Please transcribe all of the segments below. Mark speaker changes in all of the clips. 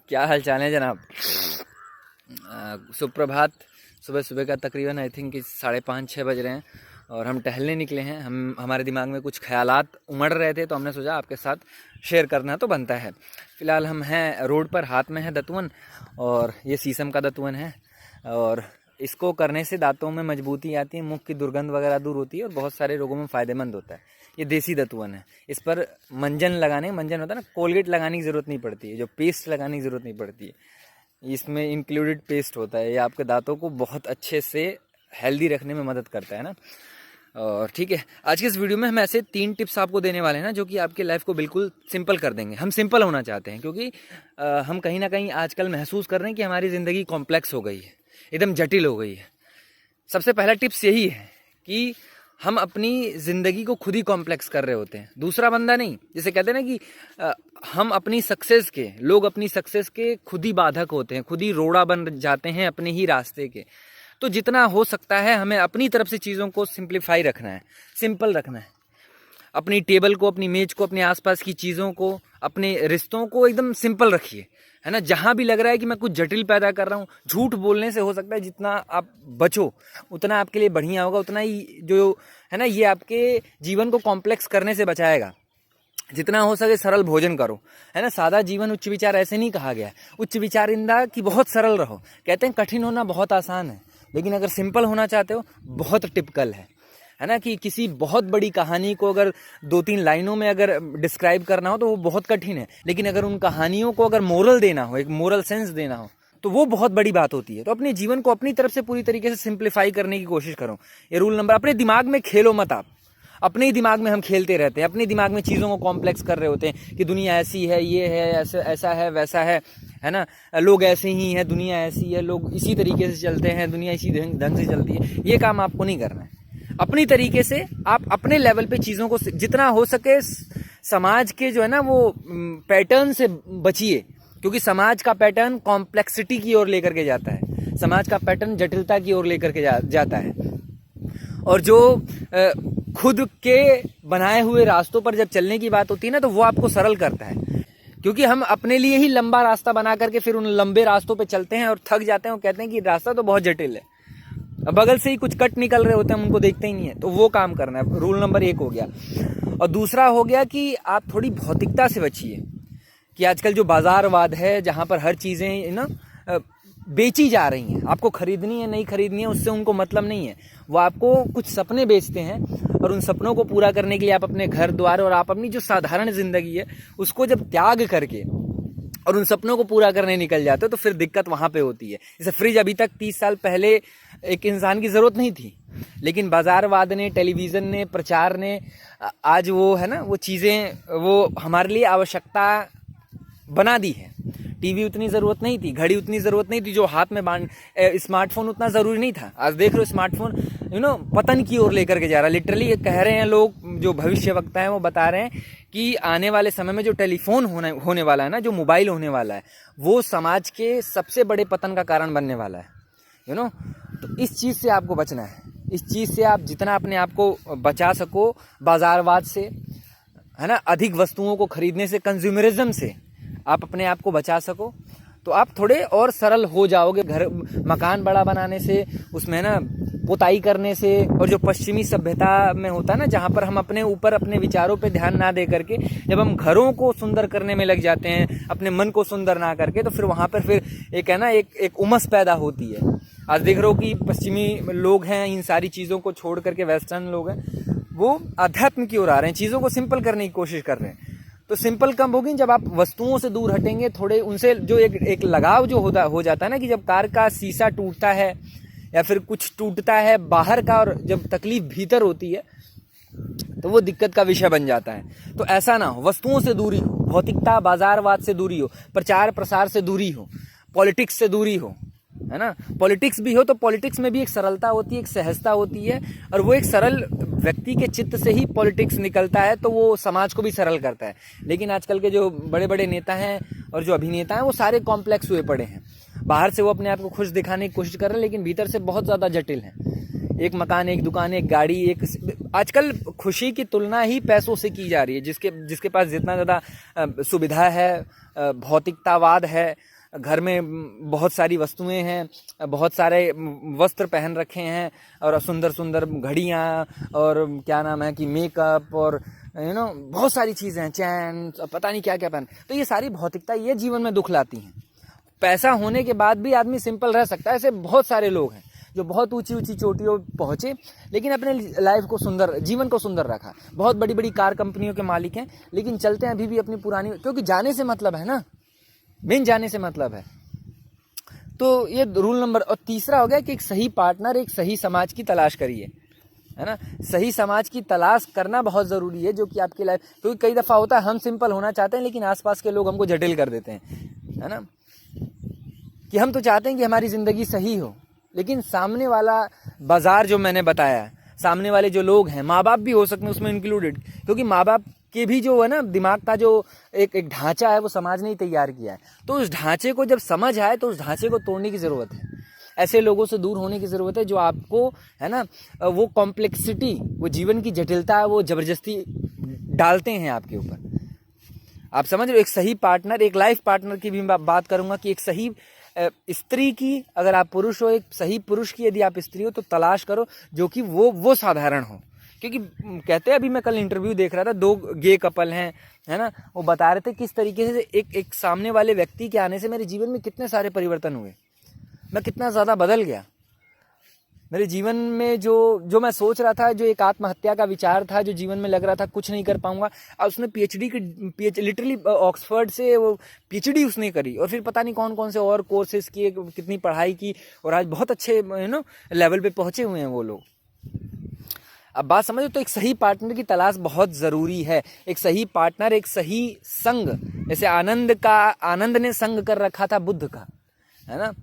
Speaker 1: क्या हाल चाल है जनाब। सुप्रभात। सुबह सुबह का तकरीबन आई थिंक 5:30-6 बज रहे हैं और हम टहलने निकले हैं। हमारे दिमाग में कुछ ख्यालात उमड़ रहे थे तो हमने सोचा आपके साथ शेयर करना तो बनता है। फ़िलहाल हम हैं रोड पर, हाथ में है दतवन और ये शीशम का दतवन है और इसको करने से दांतों में मजबूती आती है, मुख की दुर्गंध वगैरह दूर होती है और बहुत सारे रोगों में फ़ायदेमंद होता है। ये देसी दतवन है। इस पर मंजन होता है ना, कोलगेट लगाने की ज़रूरत नहीं पड़ती है, जो पेस्ट लगाने की ज़रूरत नहीं पड़ती है। इसमें इंक्लूडेड पेस्ट होता है। ये आपके दांतों को बहुत अच्छे से हेल्दी रखने में मदद करता है ना। और ठीक है, आज के इस वीडियो में हम ऐसे 3 टिप्स आपको देने वाले हैं ना, जो कि आपके लाइफ को बिल्कुल सिंपल कर देंगे। हम सिंपल होना चाहते हैं क्योंकि हम कहीं ना कहीं आजकल महसूस कर रहे हैं कि हमारी ज़िंदगी कॉम्प्लेक्स हो गई है, एकदम जटिल हो गई है। सबसे पहला टिप्स यही है कि हम अपनी ज़िंदगी को खुद ही कॉम्प्लेक्स कर रहे होते हैं, दूसरा बंदा नहीं। जैसे कहते हैं ना कि हम अपनी सक्सेस के, लोग अपनी सक्सेस के खुद ही बाधक होते हैं, खुद ही रोड़ा बन जाते हैं अपने ही रास्ते के। तो जितना हो सकता है हमें अपनी तरफ से चीज़ों को सिंप्लीफाई रखना है, सिंपल रखना है। अपनी टेबल को, अपनी मेज को, अपने आसपास की चीज़ों को, अपने रिश्तों को एकदम सिंपल रखिए, है ना। जहाँ भी लग रहा है कि मैं कुछ जटिल पैदा कर रहा हूँ, झूठ बोलने से हो सकता है जितना आप बचो उतना आपके लिए बढ़िया होगा, उतना ही जो है ना ये आपके जीवन को कॉम्प्लेक्स करने से बचाएगा। जितना हो सके सरल भोजन करो, है ना। सादा जीवन उच्च विचार ऐसे नहीं कहा गया है। उच्च विचारिंदा कि बहुत सरल रहो। कहते हैं कठिन होना बहुत आसान है, लेकिन अगर सिंपल होना चाहते हो बहुत टिपिकल है ना। कि किसी बहुत बड़ी कहानी को अगर 2-3 लाइनों में अगर डिस्क्राइब करना हो तो वो बहुत कठिन है, लेकिन अगर उन कहानियों को अगर मोरल देना हो, एक मोरल सेंस देना हो, तो वो बहुत बड़ी बात होती है। तो अपने जीवन को अपनी तरफ से पूरी तरीके से सिंप्लीफाई करने की कोशिश करो। ये रूल नंबर। अपने दिमाग में खेलो मत आप। अपने ही दिमाग में हम खेलते रहते हैं, अपने दिमाग में चीज़ों को कॉम्प्लेक्स कर रहे होते हैं कि दुनिया ऐसी है, ये है, ऐसा है, वैसा है ना। लोग ऐसे ही हैं, दुनिया ऐसी है, लोग इसी तरीके से चलते हैं, दुनिया इसी ढंग से चलती है। ये काम आपको नहीं करना है। अपनी तरीके से आप अपने लेवल पे चीज़ों को जितना हो सके समाज के जो है ना वो पैटर्न से बचिए, क्योंकि समाज का पैटर्न कॉम्प्लेक्सिटी की ओर लेकर के जाता है, समाज का पैटर्न जटिलता की ओर लेकर के जाता है। और जो खुद के बनाए हुए रास्तों पर जब चलने की बात होती है ना, तो वो आपको सरल करता है। क्योंकि हम अपने लिए ही लंबा रास्ता बना करके फिर उन लंबे रास्तों पे चलते हैं और थक जाते हैं और कहते हैं कि रास्ता तो बहुत जटिल है, बगल से ही कुछ कट निकल रहे होते हैं, हम उनको देखते ही नहीं है। तो वो काम करना है। रूल नंबर 1 हो गया। और दूसरा हो गया कि आप थोड़ी भौतिकता से बचिए। कि आजकल जो बाजारवाद है, जहाँ पर हर चीज़ें ना बेची जा रही हैं, आपको खरीदनी है नहीं खरीदनी है उससे उनको मतलब नहीं है। वो आपको कुछ सपने बेचते हैं और उन सपनों को पूरा करने के लिए आप अपने घर द्वार और आप अपनी जो साधारण जिंदगी है उसको जब त्याग करके और उन सपनों को पूरा करने निकल जाते हो तो फिर दिक्कत वहाँ पे होती है। जैसे फ्रिज अभी तक 30 साल पहले एक इंसान की ज़रूरत नहीं थी, लेकिन बाजारवाद ने, टेलीविज़न ने, प्रचार ने आज वो है ना वो चीज़ें वो हमारे लिए आवश्यकता बना दी है। टीवी उतनी ज़रूरत नहीं थी, घड़ी उतनी ज़रूरत नहीं थी, जो हाथ में स्मार्टफोन उतना ज़रूरी नहीं था। आज देख रहे हो स्मार्टफोन पतन की ओर लेकर के जा रहा है। लिटरली ये कह रहे हैं लोग, जो भविष्य वक्ता हैं वो बता रहे हैं कि आने वाले समय में जो टेलीफोन होने वाला है ना, जो मोबाइल होने वाला है, वो समाज के सबसे बड़े पतन का कारण बनने वाला है। तो इस चीज़ से आपको बचना है। इस चीज़ से आप जितना अपने आप को बचा सको बाजारवाद से, है ना, अधिक वस्तुओं को खरीदने से, कंज्यूमरिज्म से आप अपने आप को बचा सको, तो आप थोड़े और सरल हो जाओगे। घर मकान बड़ा बनाने से, उसमें ना पुताई करने से, और जो पश्चिमी सभ्यता में होता है ना, जहाँ पर हम अपने ऊपर अपने विचारों पे ध्यान ना दे करके जब हम घरों को सुंदर करने में लग जाते हैं, अपने मन को सुंदर ना करके, तो फिर वहाँ पर फिर एक है ना एक उमस पैदा होती है। आज देख रहे हो कि पश्चिमी लोग हैं, इन सारी चीज़ों को छोड़ करके वेस्टर्न लोग हैं, वो अध्यात्म की ओर आ रहे हैं, चीज़ों को सिंपल करने की कोशिश कर रहे हैं। तो सिंपल कम होगी जब आप वस्तुओं से दूर हटेंगे, थोड़े उनसे जो एक लगाव जो हो जाता है ना, कि जब कार का शीशा टूटता है या फिर कुछ टूटता है बाहर का और जब तकलीफ भीतर होती है तो वो दिक्कत का विषय बन जाता है। तो ऐसा ना हो, वस्तुओं से दूरी हो, भौतिकता बाजारवाद से दूरी हो, प्रचार प्रसार से दूरी हो, पॉलिटिक्स से दूरी हो, है ना। पॉलिटिक्स भी हो तो पॉलिटिक्स में भी एक सरलता होती है, एक सहजता होती है, और वो एक सरल व्यक्ति के चित्त से ही पॉलिटिक्स निकलता है, तो वो समाज को भी सरल करता है। लेकिन आजकल के जो बड़े बड़े नेता हैं और जो अभिनेता हैं वो सारे कॉम्प्लेक्स हुए पड़े हैं। बाहर से वो अपने आप को खुश दिखाने की कोशिश कर रहे हैं, लेकिन भीतर से बहुत ज़्यादा जटिल हैं। एक मकान, एक दुकान, एक गाड़ी, एक आजकल खुशी की तुलना ही पैसों से की जा रही है। जिसके पास जितना ज़्यादा सुविधा है, भौतिकतावाद है, घर में बहुत सारी वस्तुएं हैं, बहुत सारे वस्त्र पहन रखे हैं और सुंदर सुंदर घड़ियाँ और क्या नाम है कि मेकअप और बहुत सारी चीज़ें हैं, चैन, पता नहीं क्या क्या पहन। तो ये सारी भौतिकता ये जीवन में दुख लाती हैं। पैसा होने के बाद भी आदमी सिंपल रह सकता है। ऐसे बहुत सारे लोग हैं जो बहुत ऊंची ऊंची चोटियों पहुंचे लेकिन अपने लाइफ को सुंदर, जीवन को सुंदर रखा। बहुत बड़ी बड़ी कार कंपनियों के मालिक हैं लेकिन चलते हैं अभी भी अपनी पुरानी, क्योंकि जाने से मतलब है ना, मेन जाने से मतलब है। तो ये रूल नंबर। और तीसरा हो गया कि एक सही पार्टनर, एक सही समाज की तलाश करिए, है ना। सही समाज की तलाश करना बहुत ज़रूरी है, जो कि आपकी लाइफ, क्योंकि कई दफ़ा होता है हम सिंपल होना चाहते हैं लेकिन आसपास के लोग हमको जटिल कर देते हैं, है ना। कि हम तो चाहते हैं कि हमारी ज़िंदगी सही हो, लेकिन सामने वाला बाजार जो मैंने बताया, सामने वाले जो लोग हैं, माँ बाप भी हो सकते हैं उसमें इंक्लूडेड, क्योंकि माँ बाप के भी जो है ना दिमाग का जो एक ढांचा है वो समाज ने ही तैयार किया है। तो उस ढांचे को जब समझ आए तो उस ढांचे को तोड़ने की ज़रूरत है। ऐसे लोगों से दूर होने की ज़रूरत है जो आपको, है ना, वो कॉम्प्लेक्सिटी, वो जीवन की जटिलता है वो ज़बरदस्ती डालते हैं आपके ऊपर। आप समझ रहे हो। एक सही पार्टनर, एक लाइफ पार्टनर की भी बात करूँगा कि एक सही स्त्री की, अगर आप पुरुष हो, एक सही पुरुष की यदि आप स्त्री हो तो तलाश करो जो कि वो साधारण हो। क्योंकि कहते हैं, अभी मैं कल इंटरव्यू देख रहा था, 2 गे कपल हैं, है ना, वो बता रहे थे किस तरीके से एक सामने वाले व्यक्ति के आने से मेरे जीवन में कितने सारे परिवर्तन हुए, मैं कितना ज़्यादा बदल गया। मेरे जीवन में जो मैं सोच रहा था, जो एक आत्महत्या का विचार था, जो जीवन में लग रहा था कुछ नहीं कर पाऊंगा, और उसने पीएचडी लिटरली ऑक्सफोर्ड से वो पीएचडी उसने करी, और फिर पता नहीं कौन कौन से और कोर्सेज किए, कितनी पढ़ाई की, और आज बहुत अच्छे लेवल पे पहुंचे हुए हैं वो लोग। अब बात समझो। तो एक सही पार्टनर की तलाश बहुत ज़रूरी है। एक सही पार्टनर, एक सही संग, जैसे आनंद ने संग कर रखा था बुद्ध का, है ना।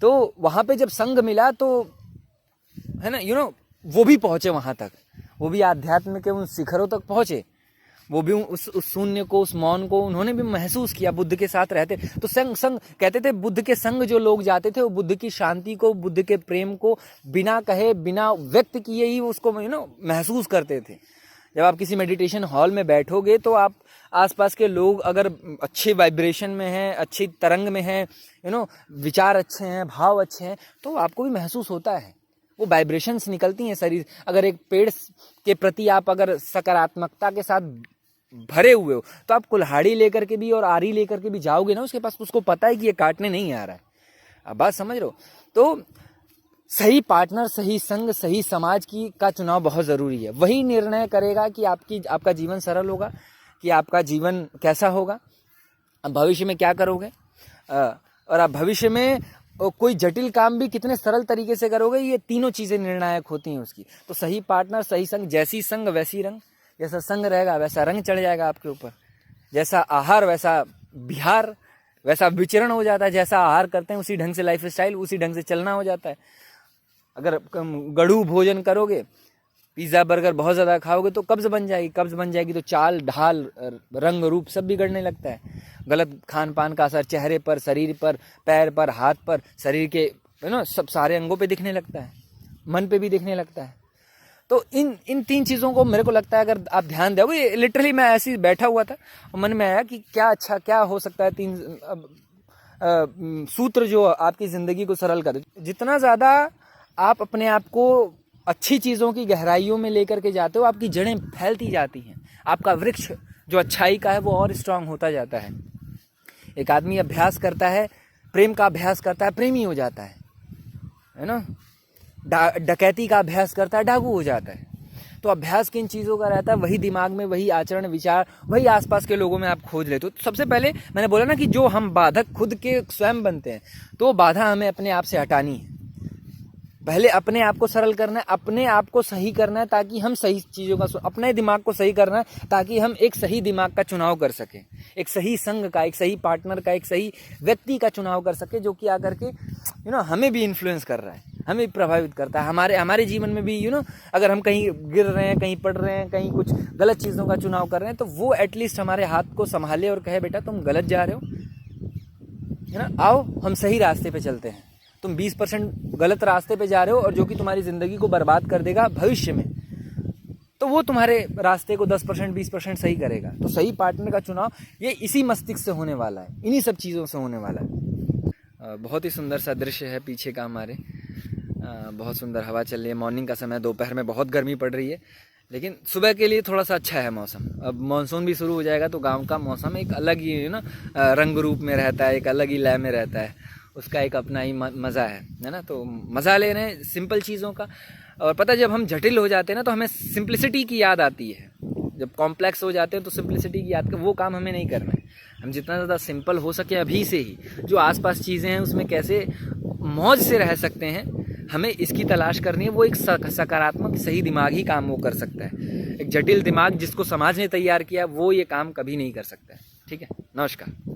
Speaker 1: तो वहाँ पे जब संग मिला तो, है ना, वो भी पहुँचे वहाँ तक, वो भी आध्यात्म के उन शिखरों तक पहुँचे, वो भी उस शून्य को, उस मौन को उन्होंने भी महसूस किया बुद्ध के साथ रहते। तो संग कहते थे, बुद्ध के संग जो लोग जाते थे वो बुद्ध की शांति को, बुद्ध के प्रेम को बिना कहे, बिना व्यक्त किए ही उसको महसूस करते थे। जब आप किसी मेडिटेशन हॉल में बैठोगे तो आप आसपास के लोग अगर अच्छे वाइब्रेशन में हैं, अच्छी तरंग में हैं, विचार अच्छे हैं, भाव अच्छे हैं, तो आपको भी महसूस होता है, वो वाइब्रेशंस निकलती हैं शरीर। अगर एक पेड़ के प्रति आप अगर सकारात्मकता के साथ भरे हुए हो तो आप कुल्हाड़ी लेकर के भी और आरी लेकर के भी जाओगे ना उसके पास, उसको पता है कि ये काटने नहीं आ रहा है। अब बात समझ रहे हो। तो सही पार्टनर, सही संग, सही समाज का चुनाव बहुत ज़रूरी है। वही निर्णय करेगा कि आपका जीवन सरल होगा, कि आपका जीवन कैसा होगा, अब भविष्य में क्या करोगे, और आप भविष्य में कोई जटिल काम भी कितने सरल तरीके से करोगे। ये तीनों चीज़ें निर्णायक होती हैं उसकी। तो सही पार्टनर, सही संग, जैसी संग वैसी रंग, जैसा संग रहेगा वैसा रंग चढ़ जाएगा आपके ऊपर, जैसा आहार वैसा विहार, वैसा विचरण हो जाता है। जैसा आहार करते हैं उसी ढंग से लाइफ स्टाइल, उसी ढंग से चलना हो जाता है। अगर गड़ू भोजन करोगे, पिज़्ज़ा बर्गर बहुत ज़्यादा खाओगे तो कब्ज़ बन जाएगी। कब्ज़ बन जाएगी तो चाल ढाल, रंग रूप सब बिगड़ने लगता है। गलत खान पान का असर चेहरे पर, शरीर पर, पैर पर, हाथ पर, शरीर के सब सारे अंगों पे दिखने लगता है, मन पे भी दिखने लगता है। तो इन 3 चीज़ों को मेरे को लगता है अगर आप ध्यान दोगे, लिटरली मैं ऐसे ही बैठा हुआ था और मन में आया कि क्या हो सकता है 3 सूत्र जो आपकी ज़िंदगी को सरल कर। जितना ज़्यादा आप अपने आप को अच्छी चीज़ों की गहराइयों में लेकर के जाते हो, आपकी जड़ें फैलती जाती हैं, आपका वृक्ष जो अच्छाई का है वो और स्ट्रांग होता जाता है। एक आदमी अभ्यास करता है, प्रेम का अभ्यास करता है, प्रेमी हो जाता है ना। डकैती का अभ्यास करता है, डाकू हो जाता है। तो अभ्यास किन चीज़ों का रहता है, वही दिमाग में, वही आचरण विचार, वही आसपास के लोगों में आप खोज लेते हो। तो सबसे पहले मैंने बोला ना कि जो हम बाधक खुद के स्वयं बनते हैं, तो बाधा हमें अपने आप से हटानी है। पहले अपने आप को सरल करना है, अपने आप को सही करना है ताकि हम सही चीज़ों का, अपने दिमाग को सही करना है ताकि हम एक सही दिमाग का चुनाव कर सकें, एक सही संग का, एक सही पार्टनर का, एक सही व्यक्ति का चुनाव कर सके, जो कि आकर के हमें भी इन्फ्लुएंस कर रहा है, हमें प्रभावित करता है। हमारे जीवन में भी अगर हम कहीं गिर रहे हैं, कहीं पड़ रहे हैं, कहीं कुछ गलत चीज़ों का चुनाव कर रहे हैं, तो वो एटलीस्ट हमारे हाथ को संभाले और कहे बेटा तुम गलत जा रहे हो, है ना, आओ हम सही रास्ते पे चलते हैं। तुम 20% गलत रास्ते पे जा रहे हो और जो कि तुम्हारी ज़िंदगी को बर्बाद कर देगा भविष्य में, तो वो तुम्हारे रास्ते को 10% 20% सही करेगा। तो सही पार्टनर का चुनाव ये इसी मस्तिष्क से होने वाला है, इन्हीं सब चीज़ों से होने वाला है। बहुत ही सुंदर सा दृश्य है पीछे का हमारे। बहुत सुंदर हवा चल रही है, मॉर्निंग का समय, दोपहर में बहुत गर्मी पड़ रही है, लेकिन सुबह के लिए थोड़ा सा अच्छा है मौसम। अब मानसून भी शुरू हो जाएगा तो गांव का मौसम एक अलग ही ना रंग रूप में रहता है, एक अलग ही लय में रहता है, उसका एक अपना ही मज़ा है ना। तो मज़ा ले रहे हैं सिंपल चीज़ों का। और पता है जब हम जटिल हो जाते हैं ना तो हमें सिंप्लिसिटी की याद आती है। जब कॉम्प्लेक्स हो जाते हैं तो सिंप्लिसिटी की याद, वो काम हमें नहीं करना है। हम जितना ज़्यादा सिंपल हो सके अभी से ही, जो आसपास चीज़ें हैं उसमें कैसे मौज से रह सकते हैं, हमें इसकी तलाश करनी है। वो एक सकारात्मक सही दिमाग ही काम वो कर सकता है। एक जटिल दिमाग जिसको समाज ने तैयार किया वो ये काम कभी नहीं कर सकता है। ठीक है, नमस्कार।